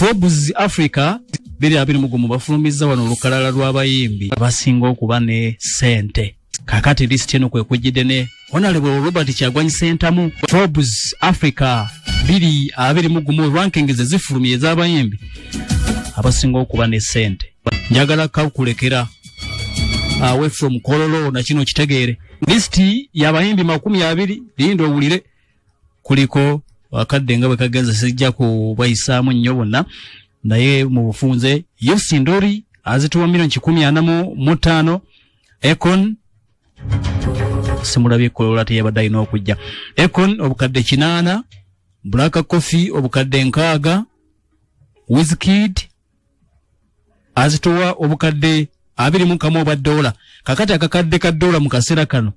Forbes Africa 2023 bafulumiza wano olukalala lw'abayimbi abasinga okuba ne sente. Kakati list eno kwe kujjidde ne Honorable Robert Kyagwanyi Sentamu. Forbes Africa 2023 rankings zifulumye ez'abayimbi abasinga okuba ne sente. Njagala kawukulekera away from Kololo na kino kitegeere. Listi y'abayimbi 20 lindo owulire kuliko wakadde nga bwe kagenza sijja kubayisaamu nnyo bonna naye mu bufunze Yosindori azituwa $145,000. Econ simulabye Kolola teyabadde alina okujja. Econ obukadde 8, Black Coffee obukadde 6, Wizkid azituwa obukadde $21. Kakati akakadde ka dola mu kaseera kano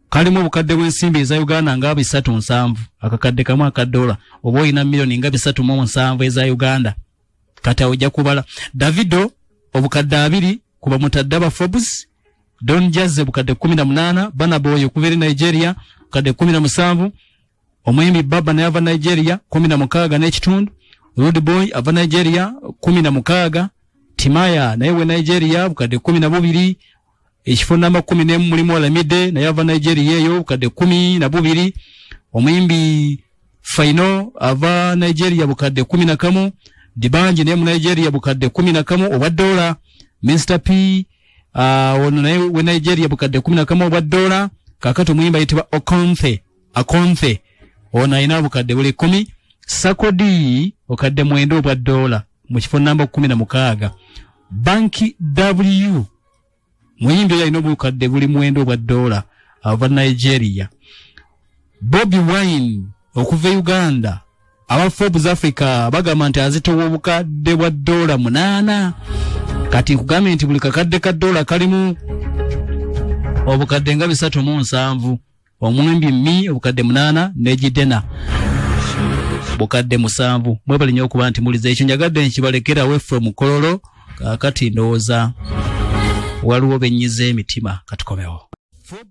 kalimu obukadde bw'ensimbi eza Uganda nga 307. Akakadde kamu aka dola oba olina millioni nga 307 eza Uganda. Kati ojja kubala. Davido obukadde 2 kuba mutadde aba Forbes. Don Jazz obukadde 18. Burna Boy okuva eri Nigeria obukadde 17. Omuyimbi Baba naye ava Nigeria 16 n'ekitundu. Rude Boy ava Nigeria 16. Timaya naye we Nigeria obukadde 12. Ekifo namba 10 mulimu Olamide naye ava Nigeria eyo obukadde 12. Omuyimbi Faino ava Nigeria bukadde 11. Dibanji naye mu Nigeria bukadde 11 obwa dola. Mr P ono naye we Nigeria bukadde 11 obwa dola. Kakati omuyimbi ayitibwa Akonthe ono ayina bukadde buli 10. Sakodi okadde 9 obwa dola mu kifo namba 16. Banki W muyimbi yalina obukadde buli 9 obwa dola ava Nigeria. Bobi Wine okuva Uganda aba Forbes Africa bagamba nti azitowa obukadde bwa dola 8. Kati nkugambye nti buli kakadde ka dola kalimu obukadde nga 307. Omuyimbi Mi obukadde 8 n'Ejidena bukadde 7. Mwebale nnyo okuba nti mulize ekyo njagadde nkibalekera away from Kololo. Kakati ndowooza waliwo benyize emitima katukomewo.